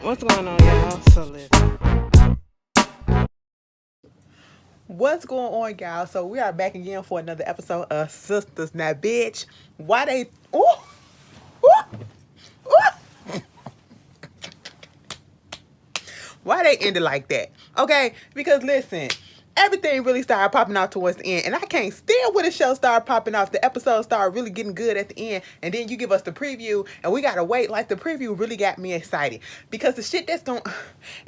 What's going on, y'all? So listen. What's going on, y'all? So we are back again for another episode of Sistas. Now, bitch, why they? Ooh, ooh, ooh. Why they ended like that? Okay, because listen, everything really started popping off towards the end, and I can't stand when the show started popping off. The episodes started really getting good at the end, and then you give us the preview, and we gotta wait. Like, the preview really got me excited because the shit that's going,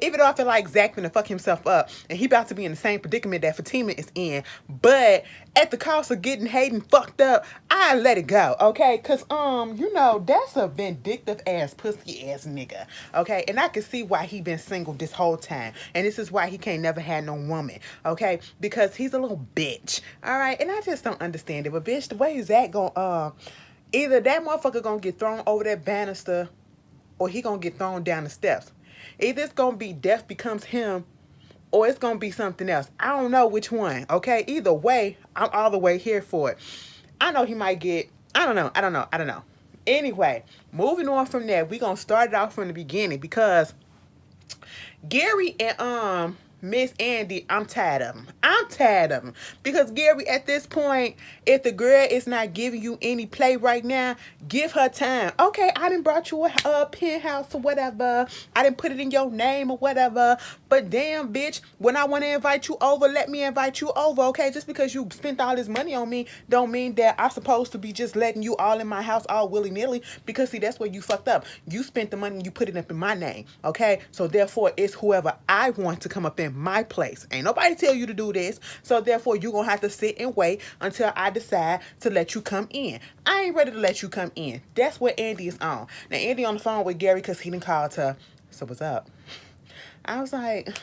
even though I feel like Zach finna fuck himself up, and he about to be in the same predicament that Fatima is in, but at the cost of getting Hayden fucked up, I let it go, okay? Cause that's a vindictive ass pussy ass nigga, okay? And I can see why he been single this whole time, and this is why he can't never have no woman, okay? Because he's a little bitch, all right? And I just don't understand it. But bitch, the way Zach gon' either that motherfucker gonna get thrown over that banister, or he gonna get thrown down the steps. Either it's gonna be death becomes him, or it's gonna be something else. I don't know which one. Okay, either way, I'm all the way here for it. I know he might get. I don't know. Anyway, moving on from there, we gonna start it off from the beginning because Gary and Miss Andy, I'm tired of them. I'm tired of them because Gary, at this point, if the girl is not giving you any play right now, give her time. Okay, I didn't brought you a penthouse or whatever. I didn't put it in your name or whatever. But damn, bitch, when I want to invite you over, let me invite you over. Okay, just because you spent all this money on me, don't mean that I'm supposed to be just letting you all in my house all willy nilly. Because see, that's where you fucked up. You spent the money and you put it up in my name. Okay, so therefore, it's whoever I want to come up in my place. Ain't nobody tell you to do this. So therefore, you're going to have to sit and wait until I decide to let you come in. I ain't ready to let you come in. That's what Andy is on. Now, Andy on the phone with Gary because he done called her. So what's up? I was like,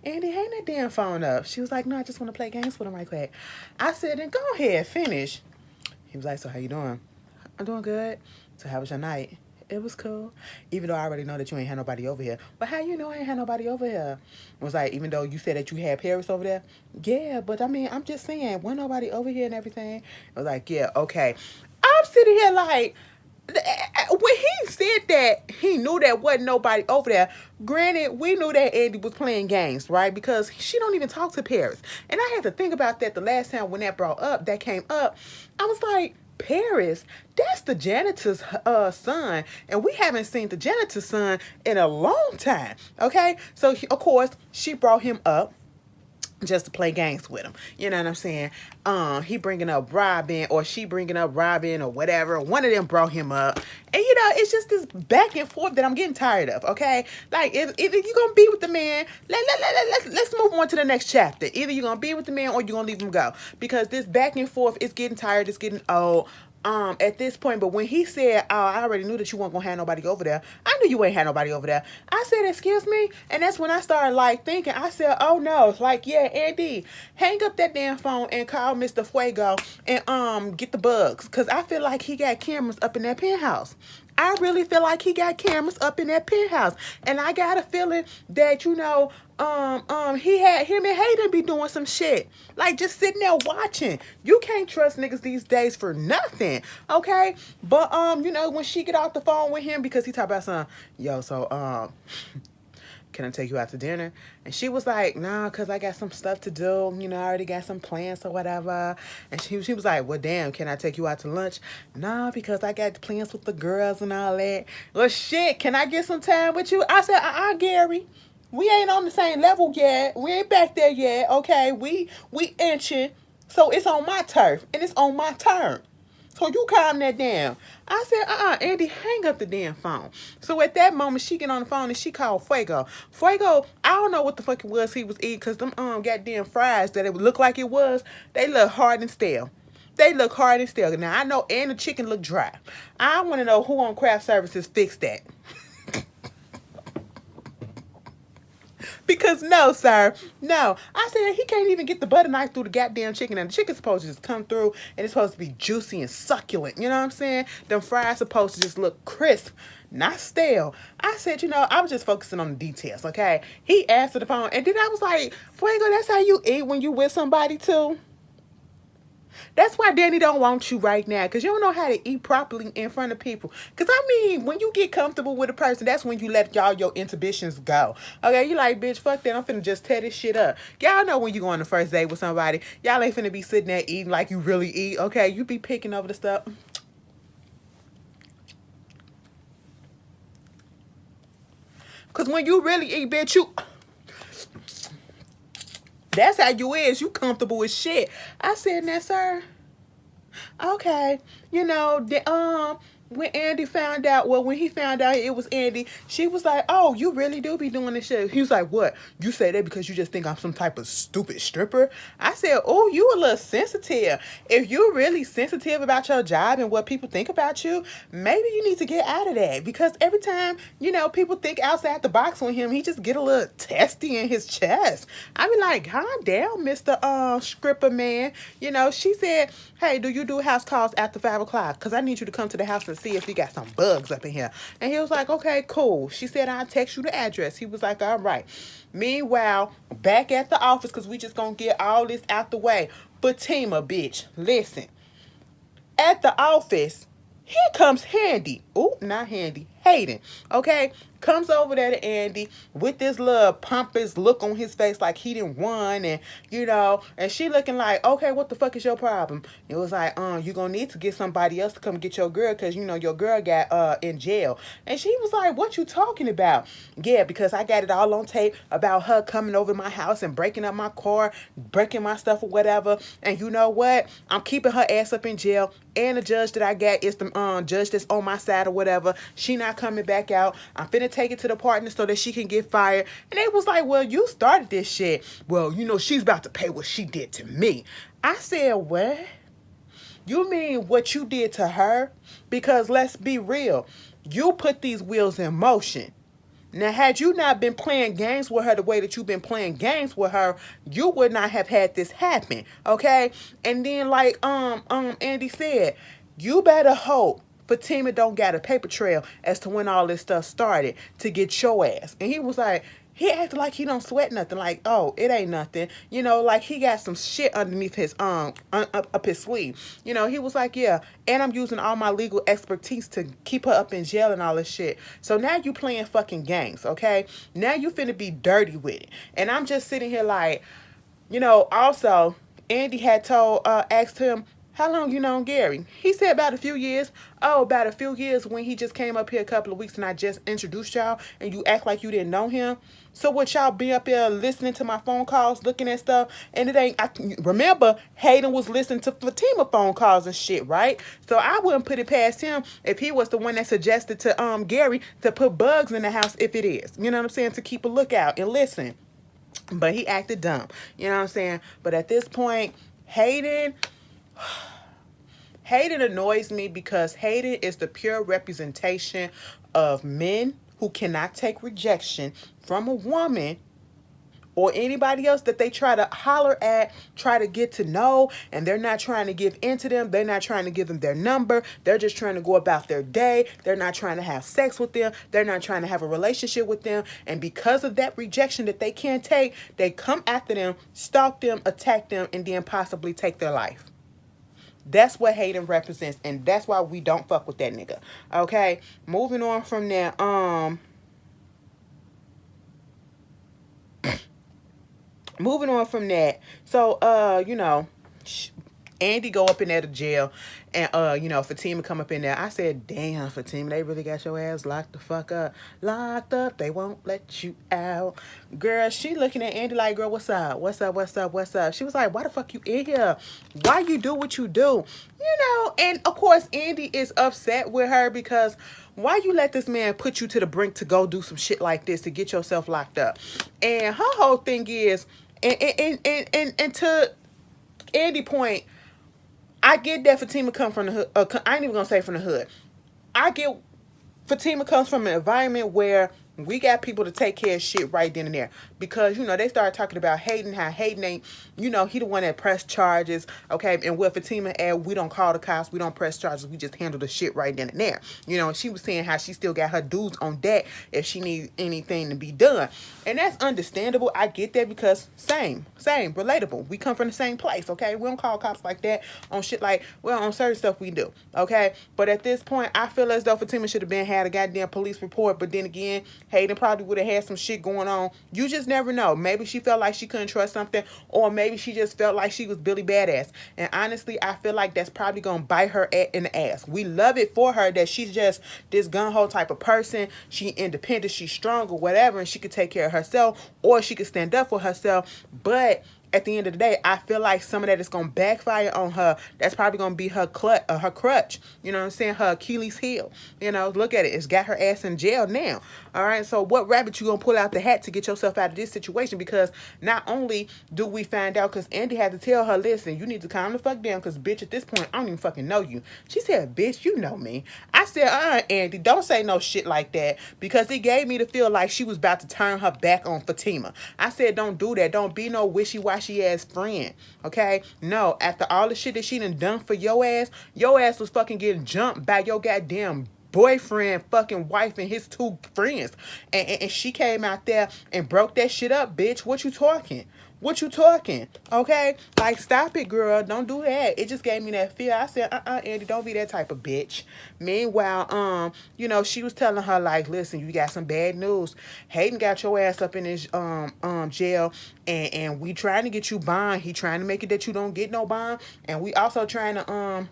Andy, hang that damn phone up. She was like, no, I just want to play games with him right quick. I said, then go ahead, finish. He was like, so how you doing? I'm doing good. So how was your night? It was cool. Even though I already know that you ain't had nobody over here. But how you know I ain't had nobody over here? It was like, even though you said that you had Paris over there? Yeah, but I mean, I'm just saying, wasn't nobody over here and everything. It was like, yeah, okay. I'm sitting here like, when he said that he knew that wasn't nobody over there, granted, we knew that Andy was playing games, right? Because she don't even talk to Paris. And I had to think about that the last time when that came up. I was like, Paris, that's the janitor's son, and we haven't seen the janitor's son in a long time. Okay, so of course she brought him up just to play games with him. You know what I'm saying? He bringing up Robin, or she bringing up Robin, or whatever. One of them brought him up, and it's just this back and forth that I'm getting tired of. Okay, like if you're gonna be with the man, let's move on to the next chapter. Either you're gonna be with the man or you're gonna leave him go, because this back and forth is getting tired. It's getting old. At this point, but when he said, oh, I already knew that you weren't gonna have nobody over there, I knew you ain't had nobody over there. I said, excuse me, and that's when I started like thinking. I said, oh no, like, yeah, Andy, hang up that damn phone and call Mr. Fuego and get the bugs, because I feel like he got cameras up in that penthouse. I really feel like he got cameras up in that penthouse. And I got a feeling that, he had him and Hayden be doing some shit. Like, just sitting there watching. You can't trust niggas these days for nothing. Okay? But when she get off the phone with him, because he talk about something, can I take you out to dinner? And she was like, nah, because I got some stuff to do. I already got some plans or whatever. And she was like, well, damn, can I take you out to lunch? Nah, because I got plans with the girls and all that. Well, shit, can I get some time with you? I said, Gary. We ain't on the same level yet. We ain't back there yet. Okay, we inching. So it's on my turf, and it's on my turn. So you calm that down. I said, Andy, hang up the damn phone. So at that moment, she get on the phone and she called Fuego. Fuego, I don't know what the fuck it was he was eating, because them goddamn fries that it would look like it was, they look hard and stale. They look hard and stale. Now, I know, and the chicken look dry. I want to know who on craft services fixed that. Because no, sir, no. I said he can't even get the butter knife through the goddamn chicken, and the chicken's supposed to just come through, and it's supposed to be juicy and succulent. You know what I'm saying? Them fries supposed to just look crisp, not stale. I said, I was just focusing on the details, okay? He answered the phone, and then I was like, Fuego, that's how you eat when you with somebody too? That's why Danny don't want you right now, because you don't know how to eat properly in front of people. Because, I mean, when you get comfortable with a person, that's when you let y'all your inhibitions go. Okay, you like, bitch, fuck that. I'm finna just tear this shit up. Y'all know when you go on the first date with somebody, y'all ain't finna be sitting there eating like you really eat. Okay, you be picking over the stuff. Because when you really eat, bitch, you... That's how you is. You comfortable with shit. I said, now, sir... Okay, you know, when Andy found out, well, when he found out it was Andy, she was like, oh, you really do be doing this shit. He was like, what? You say that because you just think I'm some type of stupid stripper? I said, oh, you a little sensitive. If you're really sensitive about your job and what people think about you, maybe you need to get out of that. Because every time, you know, people think outside the box with him, he just get a little testy in his chest. I be like, calm down, Mr. Stripper man. You know, she said, hey, do you do house calls after 5 o'clock? Because I need you to come to the house and see if we got some bugs up in here. And he was like, okay, cool. She said, I'll text you the address. He was like, all right. Meanwhile, back at the office, because we just going to get all this out the way. Fatima, bitch, listen. At the office, here comes Handy. Oh, not Handy. Hayden. Okay? Comes over there to Andy with this little pompous look on his face like he didn't won, and you know, and she looking like, okay, what the fuck is your problem? It was like, you gonna need to get somebody else to come get your girl, because you know your girl got in jail. And she was like, what you talking about? Yeah, because I got it all on tape about her coming over my house and breaking up my car, breaking my stuff or whatever. And you know what? I'm keeping her ass up in jail. And the judge that I got is the judge that's on my side or whatever. She not coming back out. I'm finna take it to the partner so that she can get fired. And they was like, well, you started this shit. Well, you know, she's about to pay what she did to me. I said, what? You mean what you did to her? Because let's be real. You put these wheels in motion. Now, had you not been playing games with her the way that you've been playing games with her, you would not have had this happen, okay? And then, like Andy said, you better hope Fatima don't got a paper trail as to when all this stuff started to get your ass. And he was like, he acted like he don't sweat nothing. Like, oh, it ain't nothing. You know, like he got some shit underneath his up his sleeve. You know, he was like, yeah, and I'm using all my legal expertise to keep her up in jail and all this shit. So now you playing fucking games, okay? Now you finna be dirty with it. And I'm just sitting here like, you know, also, Andy had asked him, how long you known Gary? He said about a few years. Oh, about a few years when he just came up here a couple of weeks and I just introduced y'all and you act like you didn't know him. So what, y'all be up here listening to my phone calls, looking at stuff, and it ain't, remember, Hayden was listening to Fatima phone calls and shit, right? So I wouldn't put it past him if he was the one that suggested to Gary to put bugs in the house if it is. You know what I'm saying? To keep a lookout and listen. But he acted dumb. You know what I'm saying? But at this point, Hayden annoys me because Hayden is the pure representation of men who cannot take rejection from a woman or anybody else that they try to holler at, try to get to know, and they're not trying to give in to them. They're not trying to give them their number. They're just trying to go about their day. They're not trying to have sex with them. They're not trying to have a relationship with them. And because of that rejection that they can't take, they come after them, stalk them, attack them, and then possibly take their life. That's what Hayden represents, and that's why we don't fuck with that nigga. Okay, moving on from there. Moving on from that. So, you know, Andy go up in there to jail, and you know, Fatima come up in there. I said, damn, Fatima, they really got your ass locked the fuck up. Locked up, they won't let you out. Girl, she looking at Andy like, girl, what's up? What's up? What's up? What's up? She was like, why the fuck you in here? Why you do what you do? You know, and of course, Andy is upset with her because why you let this man put you to the brink to go do some shit like this to get yourself locked up? And her whole thing is, and to Andy point, I get that Fatima come from the hood. I ain't even gonna say from the hood. I get Fatima comes from an environment where We got people to take care of shit right then and there. Because, they started talking about Hayden, how Hayden ain't, he the one that pressed charges, okay? And with Fatima and we don't call the cops, we don't press charges, we just handle the shit right then and there. And she was saying how she still got her dudes on deck if she needs anything to be done. And that's understandable. I get that because same, relatable. We come from the same place, okay? We don't call cops like that on shit like, well, on certain stuff we do, okay? But at this point, I feel as though Fatima should have had a goddamn police report, but then again, Hayden probably would have had some shit going on. You just never know. Maybe she felt like she couldn't trust something, or maybe she just felt like she was Billy Badass. And honestly, I feel like that's probably gonna bite her in the ass. We love it for her that she's just this gun-ho type of person. She independent, she's strong or whatever, and she could take care of herself, or she could stand up for herself. But at the end of the day, I feel like some of that is going to backfire on her. That's probably going to be her crutch. You know what I'm saying? Her Achilles heel. Look at it. It's got her ass in jail now. All right. So what rabbit you going to pull out the hat to get yourself out of this situation? Because not only do we find out, because Andy had to tell her, listen, you need to calm the fuck down because, bitch, at this point, I don't even fucking know you. She said, bitch, you know me. I said, Andy, don't say no shit like that, because it gave me to feel like she was about to turn her back on Fatima. I said, don't do that. Don't be no wishy-washy ass friend. Okay? No, after all the shit that she done for your ass was fucking getting jumped by your goddamn boyfriend, fucking wife, and his two friends. And she came out there and broke that shit up, bitch. What you talking? Okay? Like, stop it, girl. Don't do that. It just gave me that feel. I said, Andy, don't be that type of bitch. Meanwhile, she was telling her, like, listen, you got some bad news. Hayden got your ass up in his jail, and we trying to get you bond. He trying to make it that you don't get no bond. And we also trying to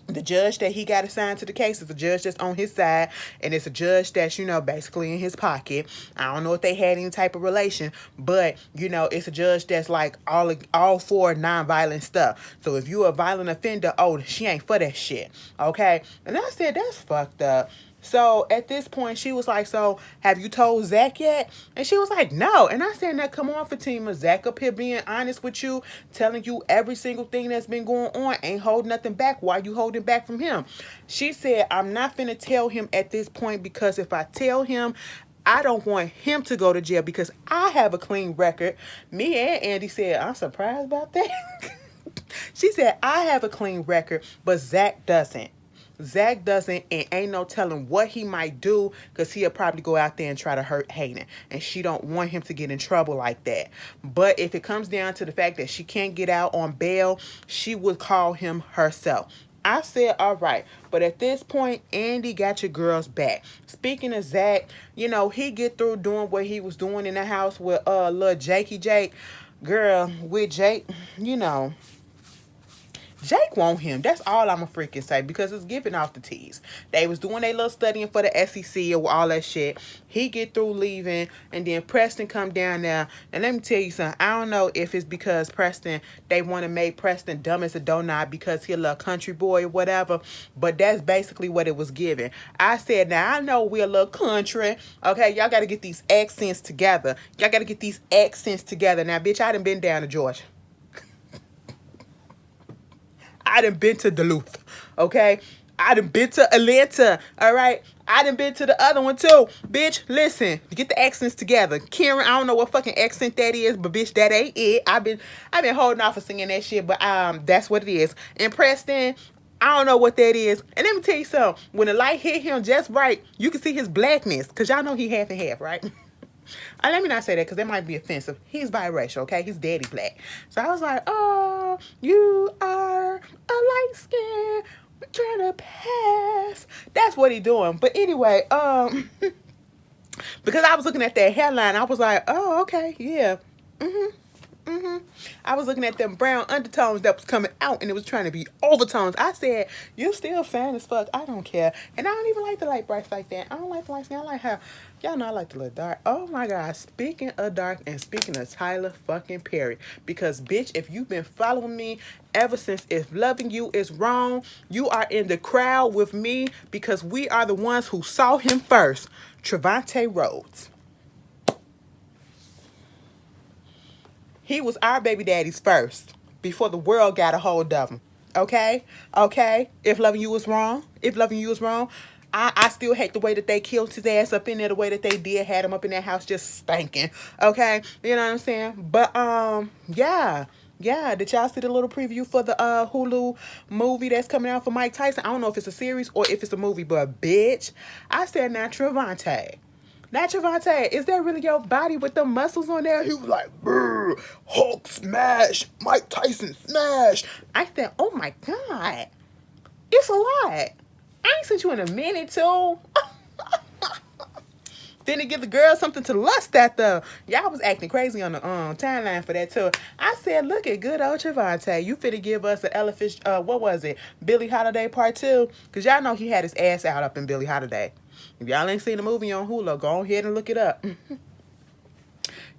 the judge that he got assigned to the case is a judge that's on his side, and it's a judge that's, basically in his pocket. I don't know if they had any type of relation, but, it's a judge that's like all for nonviolent stuff. So if you a violent offender, she ain't for that shit, okay? And I said, that's fucked up. So at this point, she was like, so have you told Zach yet? And she was like, no. And I said, now come on, Fatima. Zach up here being honest with you, telling you every single thing that's been going on, ain't holding nothing back. Why you holding back from him? She said, I'm not finna tell him at this point, because if I tell him, I don't want him to go to jail because I have a clean record. Me and Andy said, I'm surprised about that. She said, I have a clean record, but Zach doesn't. Zach doesn't, and ain't no telling what he might do, because he'll probably go out there and try to hurt Hayden, and she don't want him to get in trouble like that. But if it comes down to the fact that she can't get out on bail, she would call him herself. I said, all right. But at this point, Andy got your girls back. Speaking of Zach, he get through doing what he was doing in the house with little Jakey Jake. Girl, with Jake, Jake want him. That's all I'm a freaking say, because it's giving off the tease. They was doing their little studying for the SEC or all that shit. He get through leaving, and then Preston come down there. And let me tell you something. I don't know if it's because they want to make Preston dumb as a donut because he a little country boy or whatever, but that's basically what it was giving. I said, now I know we're a little country. Okay, y'all got to get these accents together. Now, bitch, I done been down to Georgia. I done been to Duluth, okay? I done been to Atlanta, all right? I done been to the other one too. Bitch, listen, get the accents together. Karen, I don't know what fucking accent that is, but bitch, that ain't it. I've been holding off for singing that shit, but that's what it is. And Preston, I don't know what that is. And let me tell you something. When the light hit him just right, you can see his blackness, because y'all know he half and half, right? Let me not say that, because that might be offensive. He's biracial, okay? He's daddy black. So I was like, oh, you are a light skin trying to pass. That's what he doing. But anyway, because I was looking at that headline, I was like, oh, okay, yeah. I was looking at them brown undertones that was coming out, and it was trying to be overtones. I said, you still fine as fuck. I don't care. And I don't even like the light brights like that. I don't like the light skin. I like how, y'all know I like the little dark. Oh my God. Speaking of dark and speaking of Tyler fucking Perry. Because, bitch, if you've been following me ever since If Loving You Is Wrong, you are in the crowd with me, because we are the ones who saw him first. Trevante Rhodes. He was our baby daddies first, before the world got a hold of him. Okay? If Loving You Was Wrong, I still hate the way that they killed his ass up in there, the way that they did, had him up in that house just stinking. Okay, you know what I'm saying? But yeah. Yeah, did y'all see the little preview for the Hulu movie that's coming out for Mike Tyson? I don't know if it's a series or if it's a movie, but bitch, I said now Trevante. Now Trevante, is that really your body with the muscles on there? He was like, brr, Hulk smash, Mike Tyson smash. I said, oh my God, it's a lot. I ain't seen you in a minute too. Then to give the girl something to lust at though. Y'all was acting crazy on the timeline for that too. I said, look at good old Trevante. You finna give us an elephant, what was it? Billie Holiday Part 2? Because y'all know he had his ass out up in Billie Holiday. If y'all ain't seen the movie on Hulu, go ahead and look it up.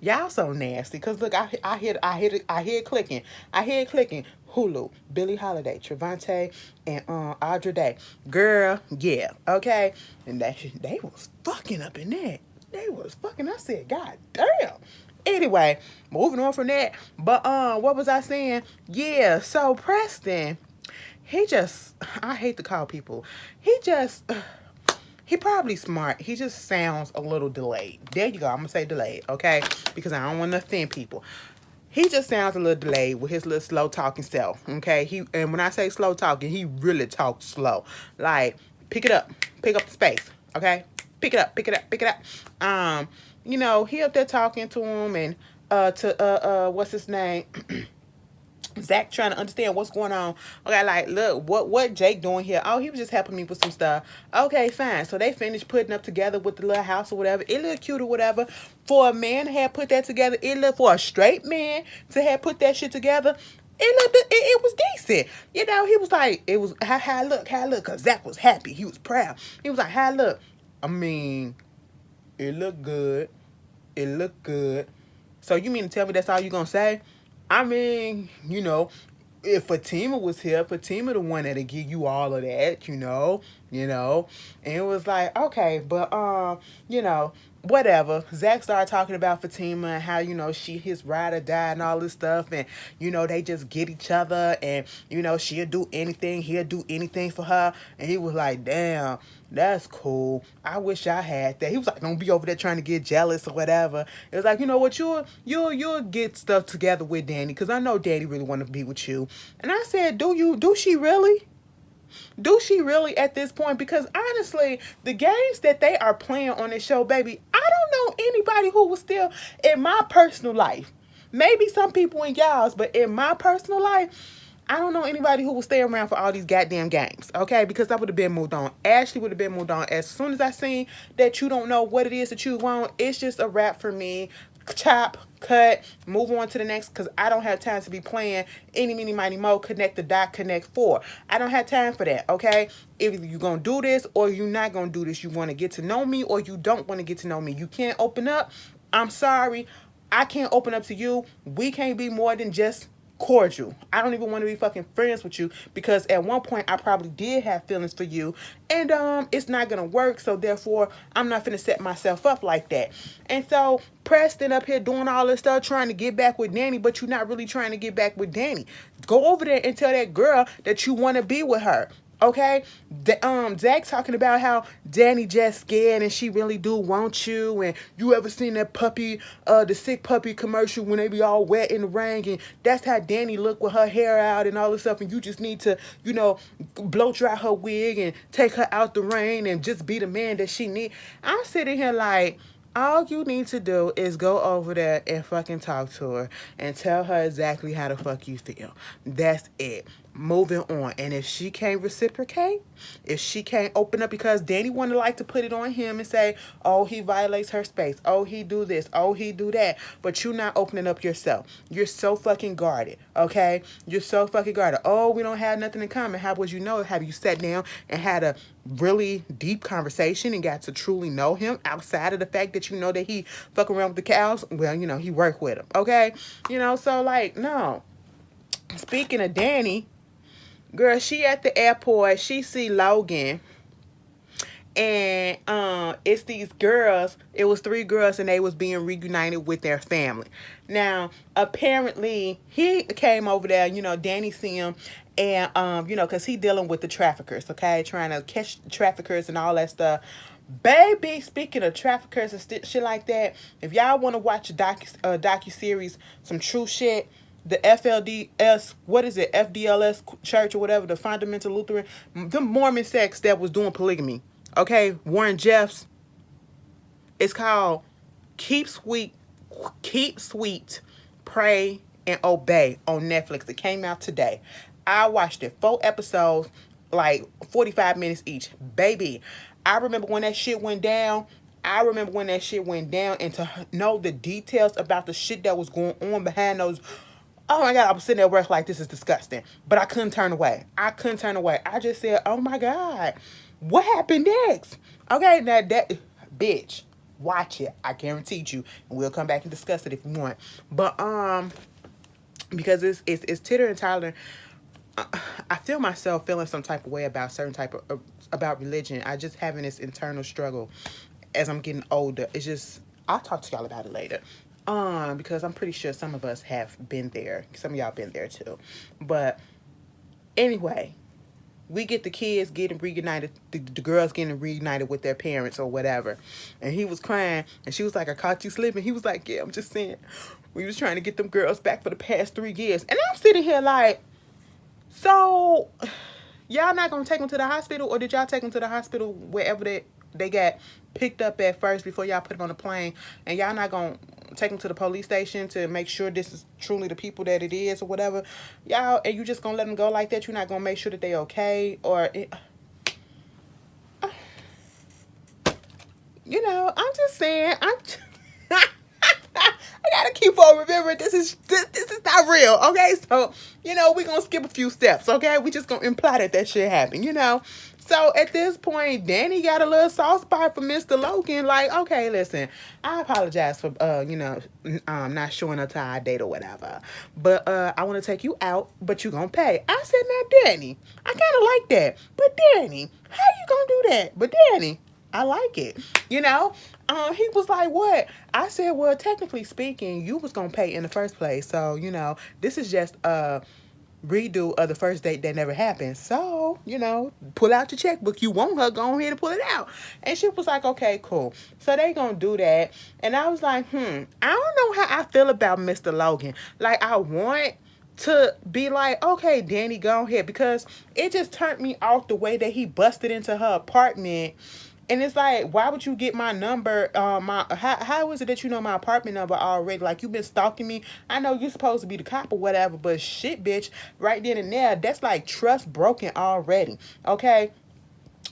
Y'all so nasty. Cause look, I hear it clicking. I hear it clicking. Hulu, Billie Holiday, Trevante, and Audra Day. Girl, yeah, okay. And they was fucking up in that. They was fucking. I said, God damn. Anyway, moving on from that. But what was I saying? Yeah, so Preston, I hate to call people. He probably smart. He just sounds a little delayed. There you go. I'm gonna say delayed, okay? Because I don't want to offend people. He just sounds a little delayed with his little slow talking self. Okay. And when I say slow talking, he really talks slow. Like, pick it up. Pick up the space. Okay? Pick it up, pick it up, pick it up. He up there talking to him and to what's his name? Zach trying to understand what's going on. Okay, like, look, what Jake doing here? Oh, he was just helping me with some stuff. Okay, fine. So they finished putting up together with the little house or whatever. It looked cute or whatever. For a man to have put that together, it looked, for a straight man to have put that shit together, it was decent. He was like, it was, how I look, because Zach was happy. He was proud. He was like, how I look. I mean, it looked good. It looked good. So you mean to tell me that's all you gonna say? I mean, if Fatima was here, Fatima the one that'd give you all of that, and it was like, okay, but whatever. Zach started talking about Fatima and how, she his ride or die and all this stuff, and they just get each other, and she'll do anything, he'll do anything for her, and he was like, damn, that's cool. I wish I had that. He was like, don't be over there trying to get jealous or whatever. It was like, you know what, you'll get stuff together with Danny, because I know Danny really want to be with you. And I said, do she really? Do she really at this point? Because honestly, the games that they are playing on this show, baby, I don't know anybody who was still in my personal life. Maybe some people in y'all's, but in my personal life, I don't know anybody who will stay around for all these goddamn games, okay? Because I would have been moved on. Ashley would have been moved on. As soon as I seen that you don't know what it is that you want, it's just a wrap for me. Chop, cut, move on to the next, because I don't have time to be playing any, mini, mighty, mo, connect the dot, connect four. I don't have time for that, okay? If you're going to do this or you're not going to do this, you want to get to know me or you don't want to get to know me. You can't open up. I'm sorry. I can't open up to you. We can't be more than just cordial. I don't even want to be fucking friends with you, because at one point I probably did have feelings for you, and it's not gonna work, so therefore I'm not gonna set myself up like that. And so Preston up here doing all this stuff trying to get back with Danny, but you're not really trying to get back with Danny. Go over there and tell that girl that you want to be with her. Okay, Zach talking about how Danny just scared and she really do want you, and you ever seen that puppy, the sick puppy commercial when they be all wet in the rain, and that's how Danny look with her hair out and all this stuff, and you just need to, blow dry her wig and take her out the rain and just be the man that she need. I'm sitting here like, all you need to do is go over there and fucking talk to her and tell her exactly how the fuck you feel. That's it. Moving on. And if she can't reciprocate, if she can't open up, because Danny wanted like to put it on him and say, oh, he violates her space. Oh, he do this. Oh, he do that. But you're not opening up yourself. You're so fucking guarded. Okay? You're so fucking guarded. Oh, we don't have nothing in common. How would you know? Have you sat down and had a really deep conversation and got to truly know him outside of the fact that you know that he fuck around with the cows? Well, he work with them. Okay? So like, no. Speaking of Danny, girl, she at the airport, she see Logan, and it's these girls. It was 3 girls, and they was being reunited with their family. Now, apparently, he came over there, Danny see him, And you know, because he dealing with the traffickers, okay, trying to catch traffickers and all that stuff. Baby, speaking of traffickers and shit like that, if y'all want to watch a docu series, some true shit, the FLDS, what is it, FDLS church or whatever, the fundamental Lutheran, the Mormon sects that was doing polygamy, okay, Warren Jeffs. It's called Keep Sweet, Pray and Obey on Netflix. It came out today. I watched it, 4 episodes, like 45 minutes each. Baby, I remember when that shit went down. And to know the details about the shit that was going on behind those. Oh my God, I was sitting at work like, this is disgusting. But I couldn't turn away. I just said, oh my God, what happened next? Okay, now that, bitch, watch it. I guarantee you. And we'll come back and discuss it if you want. But, because it's titter and toddler. I feel myself feeling some type of way about certain type of about religion. I just having this internal struggle as I'm getting older. It's just, I'll talk to y'all about it later. Because I'm pretty sure some of us have been there. Some of y'all been there too. But anyway, we get the kids getting reunited, the girls getting reunited with their parents or whatever. And he was crying, and she was like, I caught you slipping. He was like, yeah, I'm just saying, we was trying to get them girls back for the past 3 years. And I'm sitting here like, so y'all not gonna take them to the hospital, or did y'all take them to the hospital wherever they got picked up at first before y'all put them on the plane, and y'all not gonna take them to the police station to make sure this is truly the people that it is or whatever, y'all, and you just gonna let them go like that? You're not gonna make sure that they okay? Or you know, I'm just saying, I gotta keep on remembering this is not real, okay? So, you know, we're gonna skip a few steps, okay? We just gonna imply that shit happened, you know? So at this point, Danny got a little soft spot for Mr. Logan. Like, okay, listen, I apologize for you know, not showing up to our date or whatever, but I want to take you out, but you gonna pay. I said, now Danny, I kind of like that, but Danny, how you gonna do that? But Danny, I like it, you know. He was like, what? I said, well, technically speaking, you was gonna pay in the first place, so you know, this is just a redo of the first date that never happened. So, you know, pull out your checkbook. You want her, go ahead and pull it out. And she was like, okay, cool. So they gonna do that. And I was like, I don't know how I feel about Mr. Logan. Like, I want to be like, okay, Danny, go ahead, because it just turned me off the way that he busted into her apartment. And it's like, why would you get my number? How is it that you know my apartment number already? Like, you been stalking me? I know you're supposed to be the cop or whatever, but shit, bitch, right then and there, that's like trust broken already. Okay?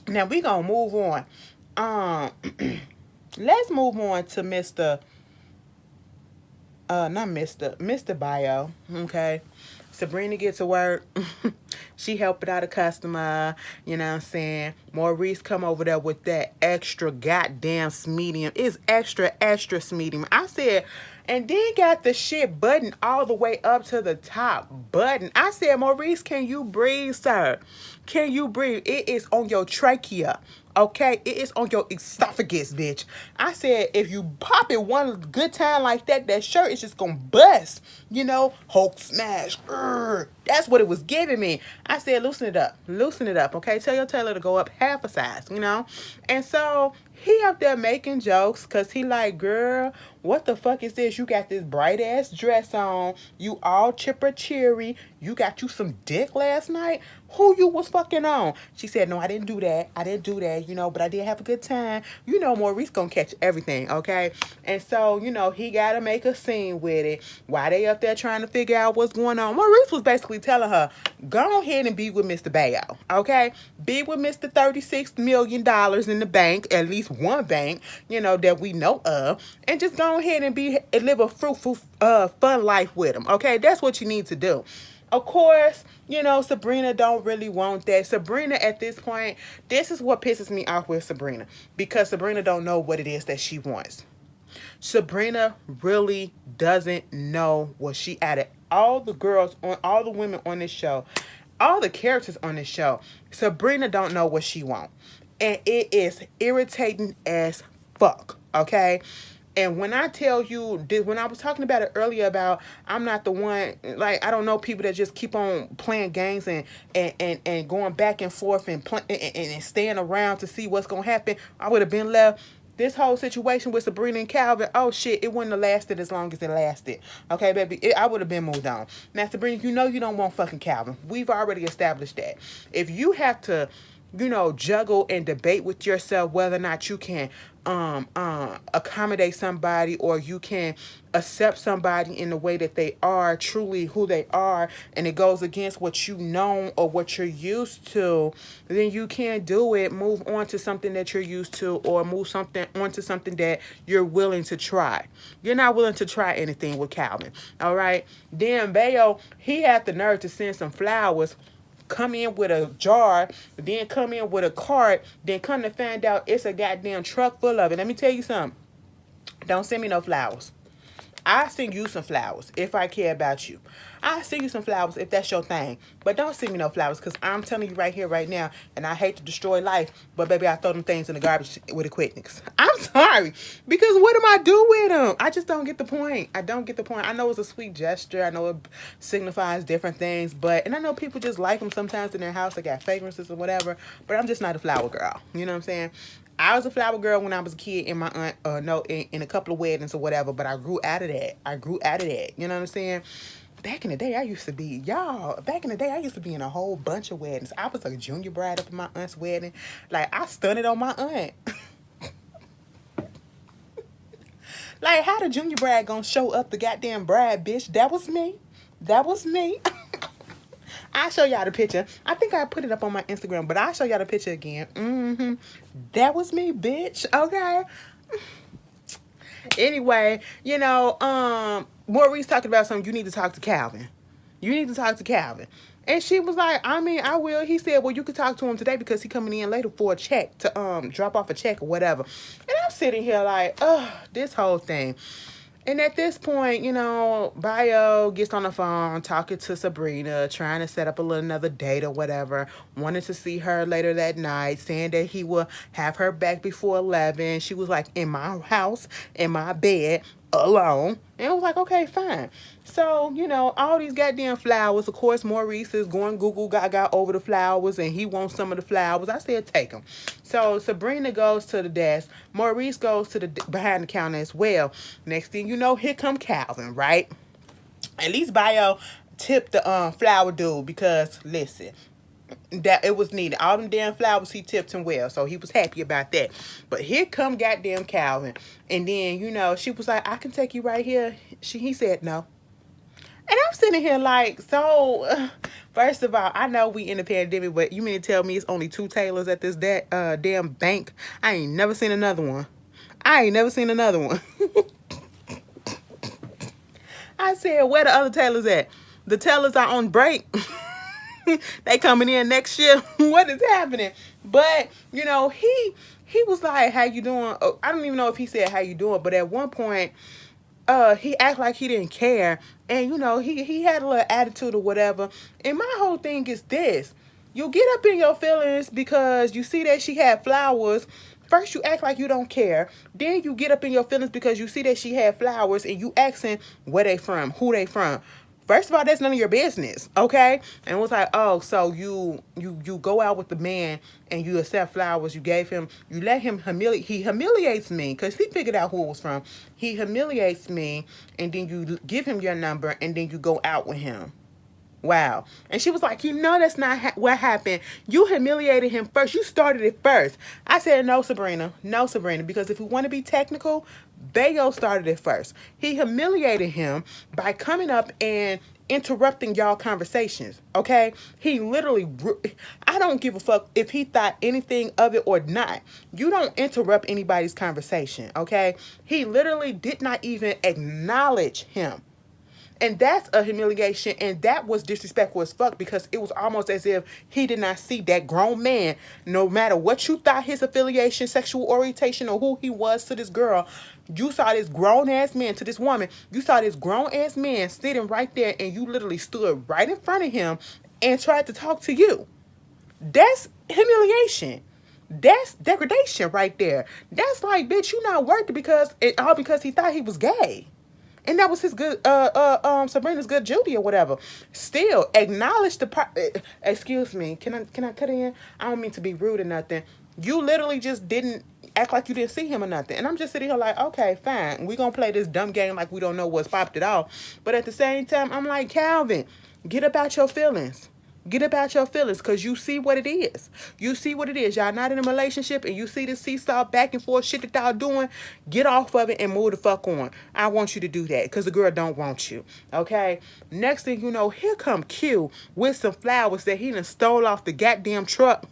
Now, we gonna move on. Let's move on to Mr. Bio. Okay? Sabrina gets to work. She helping out a customer. You know what I'm saying? Maurice come over there with that extra goddamn medium. It's extra medium. I said, and then got the shit button all the way up to the top button. I said, Maurice, can you breathe, sir? Can you breathe? It is on your trachea. Okay, it is on your esophagus, bitch. I said, if you pop it one good time like that, that shirt is just gonna bust. You know, Hulk smash. That's what it was giving me. I said, loosen it up, okay? Tell your tailor to go up half a size, you know? And so he up there making jokes, because he like, girl, what the fuck is this? You got this bright ass dress on. You all chipper cheery. You got you some dick last night. Who you was fucking on? She said, no, I didn't do that, you know, but I did have a good time. You know, Maurice gonna catch everything, okay? And so, you know, he gotta make a scene with it. While they up there trying to figure out what's going on, Maurice was basically telling her, go ahead and be with Mr. Bayo, okay? Be with Mr. $36 million in the bank, at least one bank, you know, that we know of, and just go ahead and live a fruitful, fun life with him, okay? That's what you need to do. Of course, you know, Sabrina don't really want that. Sabrina, at this point, this is what pisses me off with Sabrina, because Sabrina don't know what it is that she wants. Sabrina really doesn't know what she added. All the women on this show, all the characters on this show, Sabrina don't know what she wants. And it is irritating as fuck, okay? And when I tell you, when I was talking about it earlier about I'm not the one, like I don't know people that just keep on playing games and going back and forth and staying around to see what's gonna happen. I would have been left. This whole situation with Sabrina and Calvin, oh shit, it wouldn't have lasted as long as it lasted. Okay, baby, I would have been moved on. Now, Sabrina, you know you don't want fucking Calvin. We've already established that. If you have to, juggle and debate with yourself whether or not you can accommodate somebody or you can accept somebody in the way that they are, truly who they are, and it goes against what you know or what you're used to, then you can't do it. Move on to something that you're used to, or move something onto something that you're willing to try. You're not willing to try anything with Calvin. All right. Then Bayo, he had the nerve to send some flowers, come in with a jar, then come in with a cart, then come to find out it's a goddamn truck full of it. Let me tell you something. Don't send me no flowers. I send you some flowers if I care about you. I send you some flowers if that's your thing. But don't send me no flowers, because I'm telling you right here, right now, and I hate to destroy life, but baby, I throw them things in the garbage with a quickness. I'm sorry. Because what am I do with them? I just don't get the point. I don't get the point. I know it's a sweet gesture. I know it signifies different things, and I know people just like them sometimes in their house. They got fragrances or whatever, but I'm just not a flower girl. You know what I'm saying? I was a flower girl when I was a kid in my aunt, in a couple of weddings or whatever, but I grew out of that. You know what I'm saying? Back in the day, I used to be in a whole bunch of weddings. I was a junior bride up in my aunt's wedding. Like, I stunted on my aunt. Like, how the junior bride gonna show up the goddamn bride, bitch? That was me. I'll show y'all the picture. I think I put it up on my Instagram, but I'll show y'all the picture again. That was me, bitch. Okay. Anyway, Maurice talking about something. You need to talk to Calvin. And she was like, I mean, I will. He said, well, you could talk to him today because he coming in later for a check to drop off a check or whatever. And I'm sitting here like, this whole thing. And at this point, Bio gets on the phone talking to Sabrina, trying to set up another date or whatever, wanted to see her later that night, saying that he will have her back before 11. She was like, in my house, in my bed, alone. And I was like, okay, fine. So, all these goddamn flowers. Of course, Maurice is going Google Gaga over the flowers, and he wants some of the flowers. I said, take them. So Sabrina goes to the desk. Maurice goes to the behind the counter as well. Next thing you know, here come Calvin, right? At least Bio tipped the flower dude, because listen, that it was needed. All them damn flowers, he tipped him well, so he was happy about that. But here come goddamn Calvin, and then she was like, I can take you right here. He said no. And I'm sitting here like, so, first of all, I know we in the pandemic, but you mean to tell me it's only 2 tailors at this damn bank? I ain't never seen another one. I said, where the other tailors at? The tailors are on break. They coming in next year. What is happening? But, he was like, how you doing? Oh, I don't even know if he said how you doing, but at one point, he acted like he didn't care, and he had a little attitude or whatever. And my whole thing is this: you get up in your feelings because you see that she had flowers. First, you act like you don't care. Then you get up in your feelings because you see that she had flowers, and you asking where they from, who they from. First of all, that's none of your business, okay? And it was like, oh, so you go out with the man and you accept flowers. You let him he humiliates me, because he figured out who it was from. He humiliates me, and then you give him your number, and then you go out with him. Wow. And she was like, that's not what happened. You humiliated him first. You started it first. I said, no, Sabrina, because if we want to be technical, Bayo started it first. He humiliated him by coming up and interrupting y'all conversations, okay? He literally, I don't give a fuck if he thought anything of it or not. You don't interrupt anybody's conversation, okay? He literally did not even acknowledge him. And that's a humiliation, and that was disrespectful as fuck, because it was almost as if he did not see that grown man, no matter what you thought his affiliation, sexual orientation, or who he was to this girl. You saw this grown-ass man, to this woman, you saw this grown-ass man sitting right there, and you literally stood right in front of him and tried to talk to you. That's humiliation. That's degradation right there. That's like, bitch, you not worth it because he thought he was gay. And that was his good Sabrina's good Judy or whatever. Still acknowledge excuse me, can I cut in? I don't mean to be rude or nothing. You literally just didn't act like you didn't see him or nothing. And I'm just sitting here like, okay, fine, we gonna play this dumb game like we don't know what's popped at all. But at the same time, I'm like, Calvin, get about your feelings. Get about your feelings, because you see what it is. You see what it is. Y'all not in a relationship and you see the seesaw back and forth shit that y'all doing. Get off of it and move the fuck on. I want you to do that because the girl don't want you. Okay? Next thing you know, here come Q with some flowers that he done stole off the goddamn truck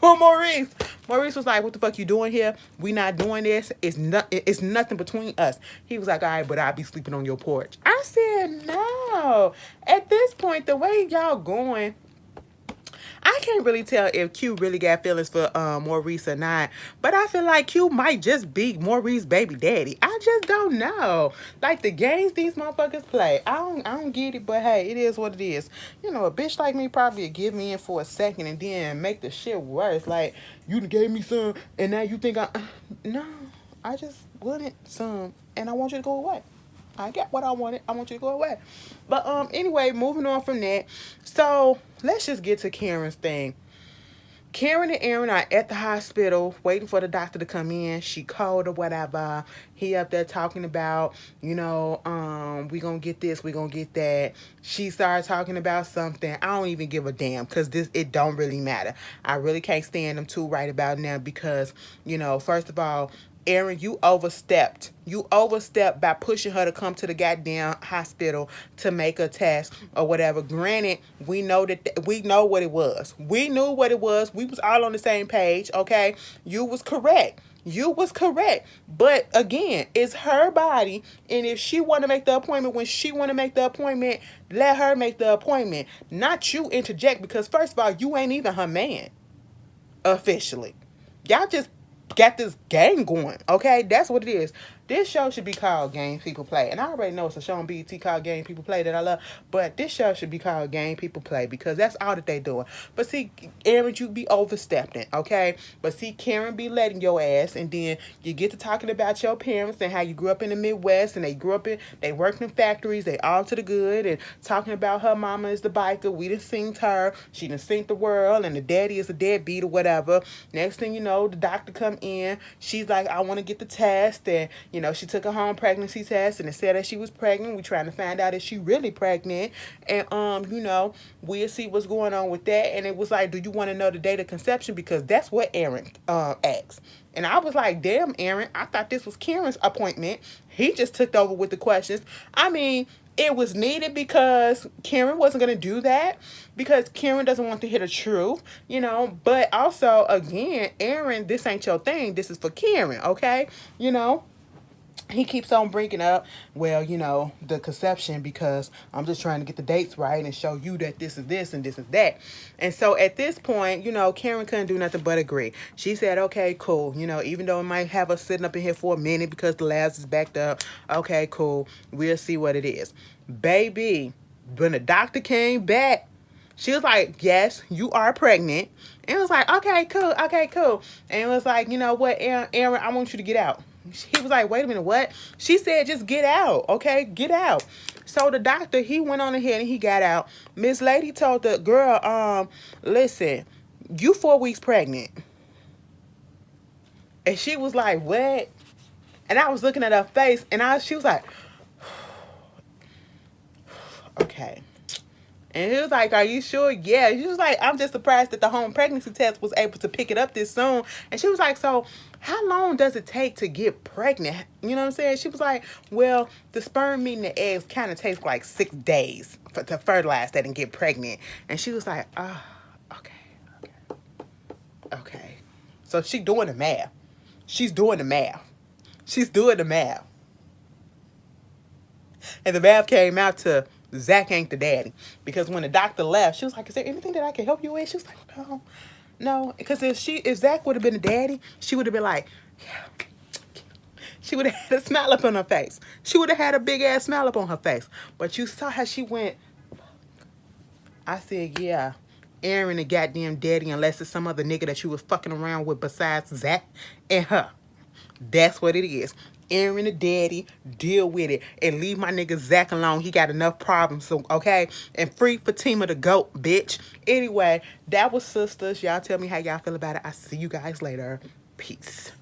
for Maurice. Maurice was like, what the fuck you doing here? We not doing this. It's nothing between us. He was like, all right, but I'll be sleeping on your porch. I said, no. At this point, the way y'all going, I can't really tell if Q really got feelings for Maurice or not. But I feel like Q might just be Maurice's baby daddy. I just don't know. Like the games these motherfuckers play. I don't get it, but hey, it is what it is. You know, a bitch like me probably would give me in for a second and then make the shit worse. Like, you gave me some and now you think no, I just wanted some and I want you to go away. I get what I wanted. I want you to go away. But anyway, moving on from that. So let's just get to Karen's thing. Karen and Aaron are at the hospital waiting for the doctor to come in. She called or whatever. He up there talking about, we gonna get this, we gonna get that. She started talking about something. I don't even give a damn because it don't really matter. I really can't stand them two right about now because, first of all, Aaron, you overstepped. You overstepped by pushing her to come to the goddamn hospital to make a test or whatever. Granted, we know what it was. We knew what it was. We was all on the same page, okay? You was correct. You was correct. But again, it's her body, and if she want to make the appointment when she want to make the appointment, let her make the appointment. Not you interject because first of all, you ain't even her man officially. Y'all just got this game going, okay? That's what it is. This show should be called Game People Play. And I already know it's a show on BET called Game People Play that I love. But this show should be called Game People Play because that's all that they doing. But see, Aaron, you be overstepping, okay? But see, Karen be letting your ass. And then you get to talking about your parents and how you grew up in the Midwest. And they worked in factories. They all to the good. And talking about her mama is the biker. We done synced her. She done synced the world. And the daddy is a deadbeat or whatever. Next thing you know, the doctor come in. She's like, I want to get the test. And she took a home pregnancy test and it said that she was pregnant. We trying to find out if she really pregnant. And, we'll see what's going on with that. And it was like, do you want to know the date of conception? Because that's what Aaron asked. And I was like, damn, Aaron, I thought this was Karen's appointment. He just took over with the questions. I mean, it was needed because Karen wasn't going to do that because Karen doesn't want to hear the truth, But also, again, Aaron, this ain't your thing. This is for Karen, okay? He keeps on bringing up, the conception because I'm just trying to get the dates right and show you that this is this and this is that. And so at this point, Karen couldn't do nothing but agree. She said, okay, cool. Even though it might have us sitting up in here for a minute because the labs is backed up. Okay, cool. We'll see what it is. Baby, when the doctor came back, she was like, yes, you are pregnant. And it was like, okay, cool. And it was like, you know what, Aaron, I want you to get out. He was like, wait a minute, what? She said, just get out, okay? Get out. So the doctor, he went on ahead and he got out. Miss Lady told the girl, listen, you 4 weeks pregnant. And she was like, what? And I was looking at her face and she was like, okay. And he was like, are you sure? Yeah. She was like, I'm just surprised that the home pregnancy test was able to pick it up this soon. And she was like, so how long does it take to get pregnant? You know what I'm saying? She was like, well, the sperm meeting the eggs kind of takes like 6 days to fertilize that and get pregnant. And she was like, oh, okay. So she doing the math. She's doing the math. And the math came out to Zach ain't the daddy. Because when the doctor left, she was like, is there anything that I can help you with? She was like, no. Because if Zach would have been the daddy, she would have been like, yeah. She would have had a smile up on her face. She would have had a big ass smile up on her face. But you saw how she went. I said, yeah. Aaron and goddamn daddy unless it's some other nigga that you was fucking around with besides Zach and her. That's what it is. Aaron the daddy, deal with it. And leave my nigga Zach alone. He got enough problems, so okay? And free Fatima the goat, bitch. Anyway, that was Sistas. Y'all tell me how y'all feel about it. I'll see you guys later. Peace.